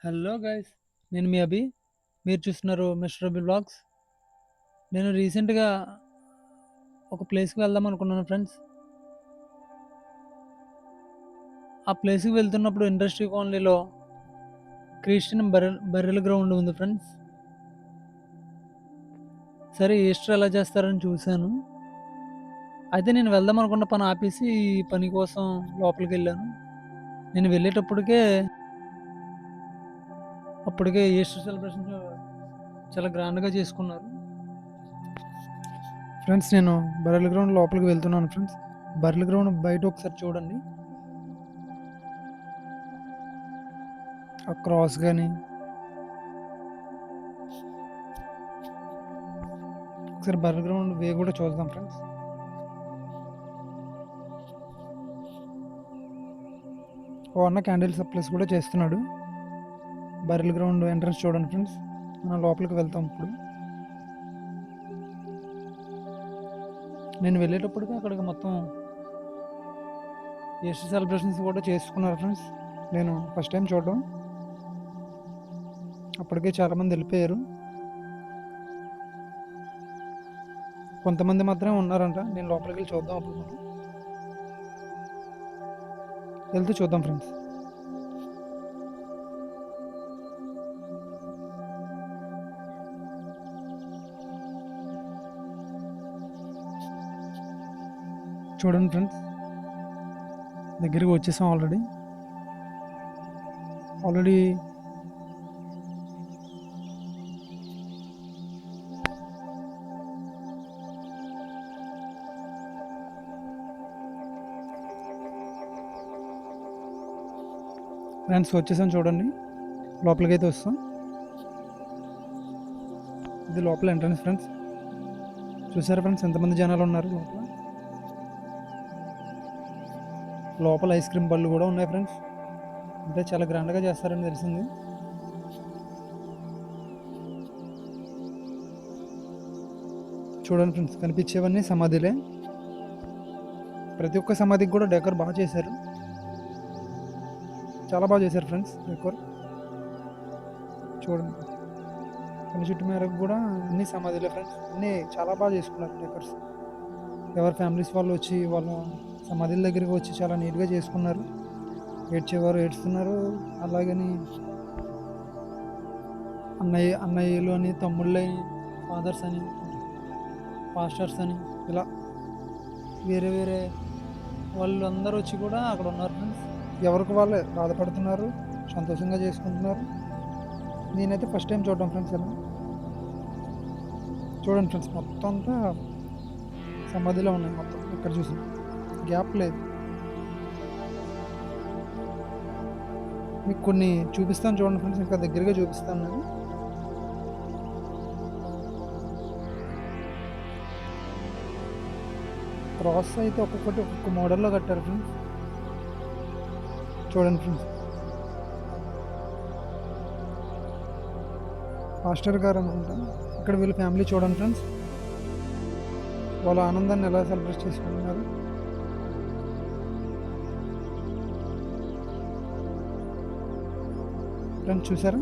Hello guys, నేను మీ అభి. మీరు చూస్తున్నారు మిస్టర్ అభి బ్లాగ్స్. నేను రీసెంట్గా ఒక ప్లేస్కి వెళ్దాం అనుకున్నాను ఫ్రెండ్స్. ఆ ప్లేస్కి వెళ్తున్నప్పుడు ఇండస్ట్రీ కాలనీలో క్రిస్టియన్ బర్రెల గ్రౌండ్ ఉంది ఫ్రెండ్స్. సరే, ఈస్టర్ ఎలా చేస్తారని చూశాను. అయితే నేను వెళ్దాం అనుకున్న పని ఆపేసి ఈ పని కోసం లోపలికి వెళ్ళాను. నేను అప్పటికే ఈస్టర్ సెలబ్రేషన్ చాలా గ్రాండ్గా చేసుకున్నారు ఫ్రెండ్స్. నేను బర్రెల గ్రౌండ్ లోపలికి వెళ్తున్నాను ఫ్రెండ్స్. బర్రెల గ్రౌండ్ బయట ఒకసారి చూడండి. ఆ క్రాస్ కానీ ఒకసారి బర్రెల గ్రౌండ్ వే కూడా చూద్దాం ఫ్రెండ్స్. ఓ అన్న క్యాండిల్ సప్లైస్ కూడా చేస్తున్నాడు. బర్రెల గ్రౌండ్ ఎంట్రన్స్ చూడండి ఫ్రెండ్స్. మనం లోపలికి వెళ్తాం ఇప్పుడు. నేను వెళ్ళేటప్పటికి అక్కడికి మొత్తం ఈస్టర్ సెలబ్రేషన్స్ కూడా చేసుకున్నారు ఫ్రెండ్స్. నేను ఫస్ట్ టైం చూడడం. అప్పటికే చాలామంది వెళ్ళిపోయారు, కొంతమంది మాత్రమే ఉన్నారంట. నేను లోపలికి వెళ్ళి చూద్దాం. అప్పుడు మనం వెళ్తూ చూద్దాం ఫ్రెండ్స్. చూడండి ఫ్రెండ్స్, దగ్గరికి వచ్చేసాం ఆల్రెడీ. ఫ్రెండ్స్ వచ్చేసాం చూడండి. లోపలికి అయితే వస్తాం. ఇది లోపల ఎంట్రన్స్ ఫ్రెండ్స్. చూసారా ఫ్రెండ్స్ ఎంతమంది జనాలు ఉన్నారు లోపల. లోపల ఐస్ క్రీమ్ బళ్ళు కూడా ఉన్నాయి ఫ్రెండ్స్. అంటే చాలా గ్రాండ్గా చేస్తారని తెలిసింది. చూడండి ఫ్రెండ్స్, కనిపించేవన్నీ సమాధిలే. ప్రతి ఒక్క సమాధికి కూడా డెకర్ బాగా చేశారు. చాలా బాగా చేశారు ఫ్రెండ్స్ డెకర్. చూడండి, కొన్ని చుట్టూ మేరకు కూడా అన్ని సమాధిలే ఫ్రెండ్స్. అన్నీ చాలా బాగా చేసుకున్నారు డెకర్స్. ఎవరి ఫ్యామిలీస్ వాళ్ళు వచ్చి వాళ్ళ సమాధుల దగ్గరికి వచ్చి చాలా నీట్గా చేసుకున్నారు. ఏడ్చేవారు ఏడుస్తున్నారు. అలాగని అన్నయ్యలు అని, తమ్ముళ్ళని, ఫాదర్స్ అని, పాస్టర్స్ అని, ఇలా వేరే వేరే వాళ్ళు అందరూ వచ్చి కూడా అక్కడ ఉన్నారు ఫ్రెండ్స్. ఎవరికి వాళ్ళే బాధపడుతున్నారు, సంతోషంగా చేసుకుంటున్నారు. నేనైతే ఫస్ట్ టైం చూడడం ఫ్రెండ్స్. అలా చూడండి ఫ్రెండ్స్, మొత్తం అంతా సమాధిలో ఉన్నాయి. మొత్తం ఇక్కడ చూసిన గ్యాప్ లేదు. మీకు కొన్ని చూపిస్తాను చూడండి ఫ్రెండ్స్. ఇంకా దగ్గరగా చూపిస్తాను నేను. క్రాస్ అయితే ఒక్కొక్కటి ఒక్కొక్క మోడల్లో కట్టారు ఫ్రెండ్స్. చూడండి ఫ్రెండ్స్, పాస్టర్ గారు అనుకుంటా. ఇక్కడ వీళ్ళ ఫ్యామిలీ చూడండి ఫ్రెండ్స్. వాళ్ళ ఆనందాన్ని ఎలా సెలబ్రేట్ చేసుకుంటున్నారు. ఫ్రెండ్స్ చూసారా.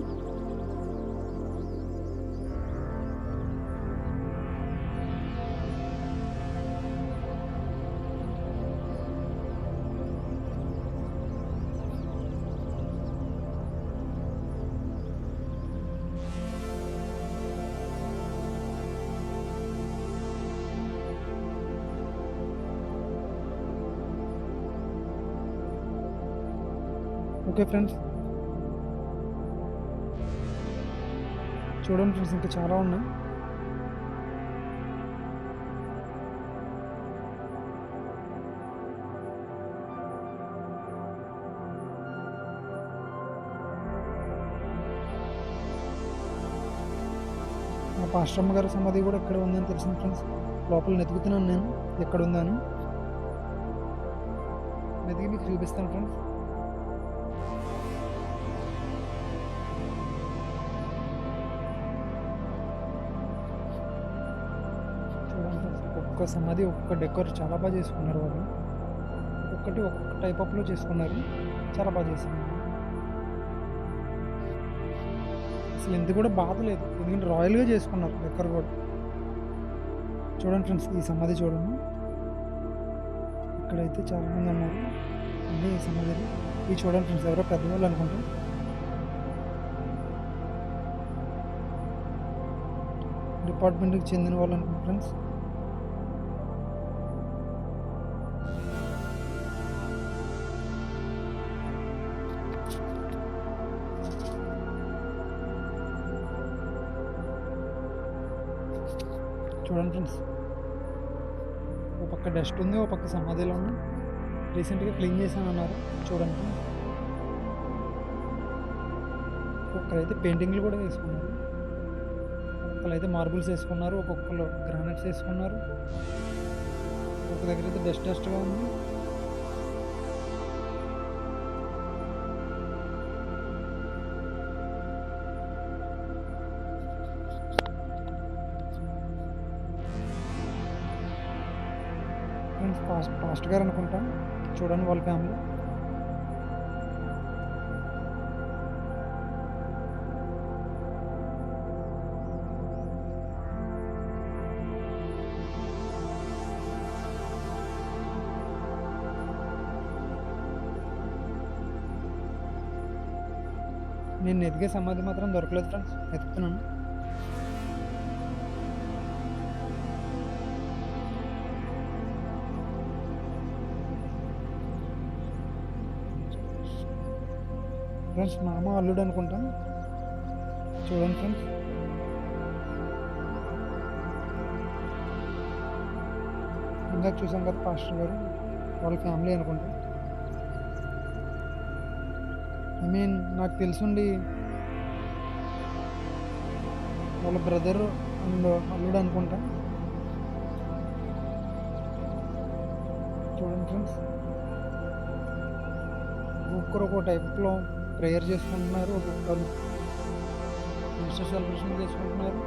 ఓకే ఫ్రెండ్స్, చూడండి ఫ్రెండ్స్, ఇంకా చాలా ఉన్నాయి. మా పాస్టమ్మ గారి సమాధి కూడా ఇక్కడ ఉందని తెలిసింది ఫ్రెండ్స్. లోపల వెతుకుతున్నాను నేను ఎక్కడ ఉందని. వెతికి మీకు చూపిస్తాను ఫ్రెండ్స్. ఒక్కొక్క సమాధి ఒక్కొక్క డెకర్ చాలా బాగా చేసుకున్నారు వాళ్ళు. ఒక్కొక్కటి ఒక్కొక్క టైప్ ఆఫ్లో చేసుకున్నారు. చాలా బాగా చేశారు. అసలు ఎందుకు కూడా బాధ లేదు, ఎందుకంటే రాయల్గా చేసుకున్నారు ఎక్కడ కూడా. చూడండి ఫ్రెండ్స్, ఈ సమాధి చూడండి. ఇక్కడైతే చాలామంది ఉన్నారు అదే ఈ సమాధిలో. ఇవి చూడండి ఫ్రెండ్స్, ఎవరో పెద్దవాళ్ళు అనుకుంటా. డిపార్ట్మెంట్కి చెందిన వాళ్ళు అనుకుంటా ఫ్రెండ్స్. చూడండి ఫ్రెండ్స్, ఒక పక్క డస్ట్ ఉంది, ఒక పక్క సమాధిలో ఉంది. రీసెంట్గా క్లీన్ చేశాను అన్నారు. చూడండి ఫ్రెండ్స్, ఒక్కరైతే పెయింటింగ్లు కూడా వేసుకున్నారు, ఒక్కరైతే మార్బుల్స్ వేసుకున్నారు, ఒక్కొక్కరు గ్రానైట్స్ వేసుకున్నారు. ఒక దగ్గర అయితే డస్ట్గా ఉంది. పాస్ట్ గారు అనుకుంటా. చూడండి వాళ్ళ ఫ్యామిలీ. నేను ఎదిగే సమాధి మాత్రం దొరకలేదు ఫ్రెండ్స్, ఎత్తుతున్నాను. ఫ్రెండ్స్ మామ అల్లుడు అనుకుంటా. చూడండి ఫ్రెండ్స్, ఇందాక చూసాం కదా పాస్టర్ గారు, వాళ్ళ ఫ్యామిలీ అనుకుంటా. ఐ మీన్ నాకు తెలుసుండి వాళ్ళ బ్రదర్ అండ్ అల్లుడు అనుకుంటా. చూడండి ఫ్రెండ్స్, ఒక్కొక్కరు ఒక టైప్లో ప్రేయర్ చేసుకుంటున్నారు, ఒక్కొక్కరు ఈస్టర్ సెలబ్రేషన్ చేసుకుంటున్నారు.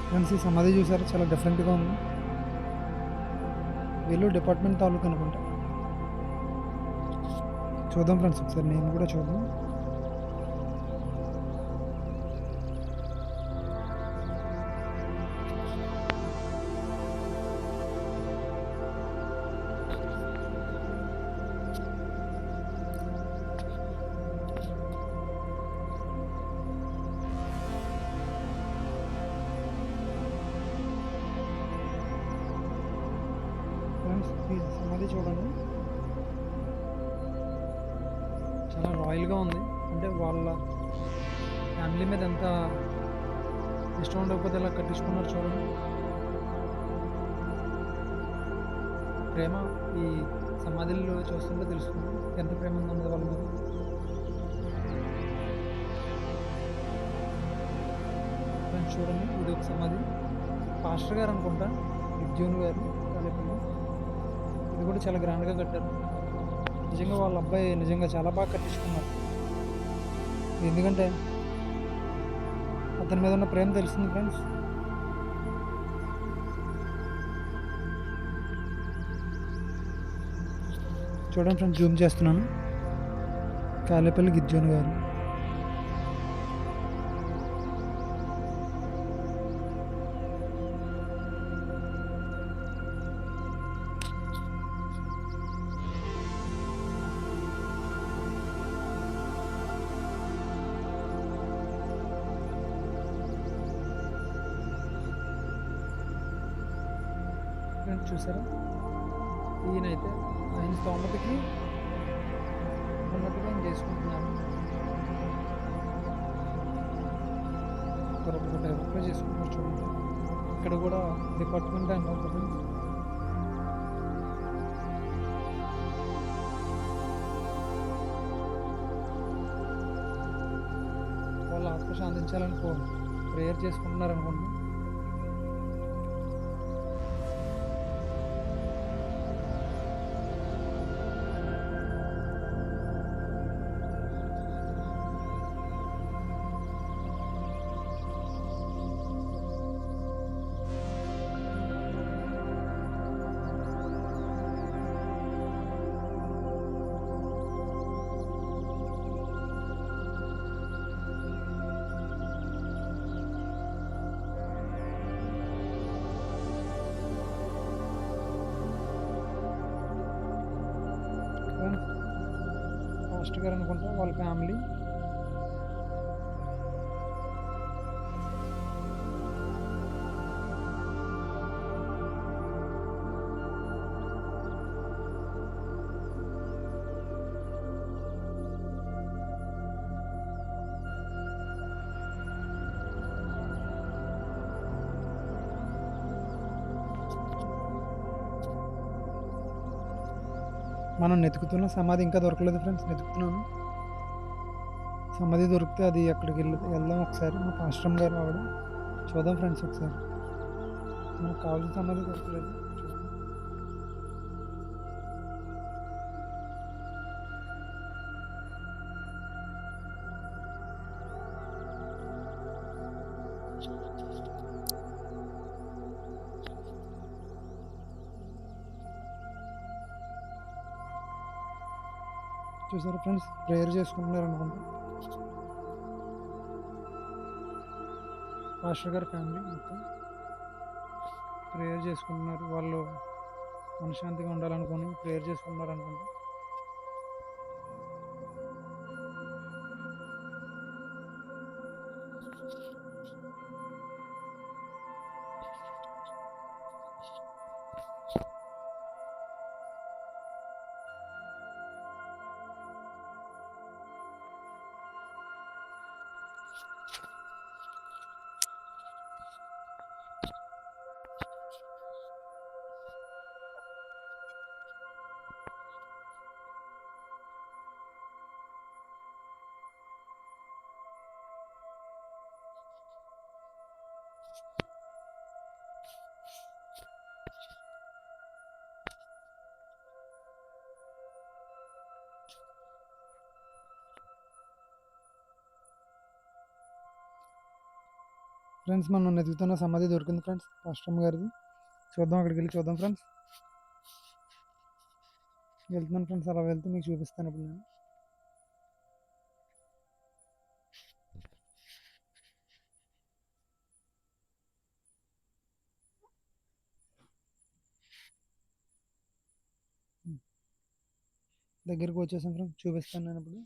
ఫ్రెండ్స్ ఈ సమాధి చూసారు, చాలా డిఫరెంట్గా ఉంది. వీళ్ళు డిపార్ట్మెంట్ తాలూకు అనుకుంటా. చూద్దాం ఫ్రెండ్స్, ఒకసారి నేను కూడా చూద్దాం. ఈ సమాధి చూడండి, చాలా రాయల్గా ఉంది. అంటే వాళ్ళ ఫ్యామిలీ మీద ఎంత ఇష్టం ఉండకపోతే ఇలా కట్టించుకున్నారు. చూడండి, ప్రేమ ఈ సమాధిలో చూస్తుంటే తెలుస్తుంది ఎంత ప్రేమ ఉన్నది వాళ్ళ మీద. చూడండి, ఇది ఒక సమాధి. పాస్టర్ గారు అనుకుంటా, విద్యోని గారు తాలూకు. ఇది కూడా చాలా గ్రాండ్గా కట్టారు. నిజంగా వాళ్ళ అబ్బాయి నిజంగా చాలా బాగా కట్టించుకున్నారు. ఎందుకంటే అతని మీద ఉన్న ప్రేమ తెలిసింది ఫ్రెండ్స్. చూడండి ఫ్రెండ్స్, జూమ్ చేస్తున్నాను. కాలేపల్లి గిజ్జోన్ గారు. చూసారా, ఈయనైతే ఆయన స్తోమతకి ఉన్నట్టుగా ఆయన చేసుకుంటున్నాను. ఒకరొక టైప్లో చేసుకుంటున్నారు. చూడండి, ఇక్కడ కూడా డిపార్ట్మెంట్ అన్నారు కదా. వాళ్ళ ఆత్మ శాంతించాలని ప్రేయర్ చేసుకుంటున్నారు అనుకోండి. పాస్టర్ గారు అనుకుంటా వాళ్ళ ఫ్యామిలీ మనం వెతుకుతున్న సమాధి ఇంకా దొరకలేదు ఫ్రెండ్స్. వెతుకుతున్నాను. సమాధి దొరికితే అది అక్కడికి వెళ్దాం ఒకసారి. మా పాస్టర్ గారు ఆవిడ చూద్దాం ఫ్రెండ్స్ ఒకసారి. మనకు కావాల్సిన సమాధి దొరకలేదు. చూసారా ఫ్రెండ్స్, ప్రేయర్ చేసుకుంటున్నారు అనుకుంటా పాస్టర్ గారి ఫ్యామిలీ మొత్తం ప్రేయర్ చేసుకుంటున్నారు. వాళ్ళు మనశ్శాంతిగా ఉండాలనుకుని ప్రేయర్ చేసుకుంటున్నారు అనుకుంటా. ఫ్రెండ్స్, మనం వెతుకుతున్న సమాధి దొరికింది ఫ్రెండ్స్, పాస్టర్ గారిది. చూద్దాం, అక్కడికి వెళ్ళి చూద్దాం ఫ్రెండ్స్. వెళ్తున్నాను ఫ్రెండ్స్, అలా వెళ్తే మీకు చూపిస్తాను ఇప్పుడు నేను. దగ్గరికి వచ్చేసాను ఫ్రెండ్స్, చూపిస్తాను నేను ఇప్పుడు.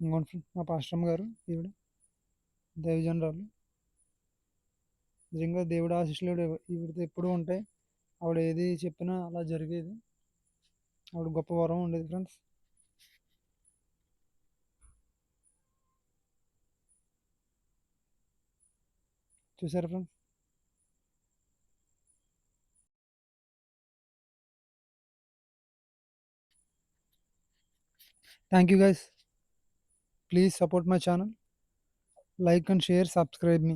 ఇంకోటి ఫ్రెండ్స్, మా పాస్టర్ గారు ఈవిడ దైవజనరాలు. నిజంగా దేవుడు ఆశీస్సులు ఈవిడతో ఎప్పుడూ ఉంటాయి. ఆవిడ ఏది చెప్పినా అలా జరిగేది. ఆవిడ గొప్ప వరం ఉండేది ఫ్రెండ్స్. చూసారా friends? Thank you guys. Please support my channel. Like and share, subscribe me.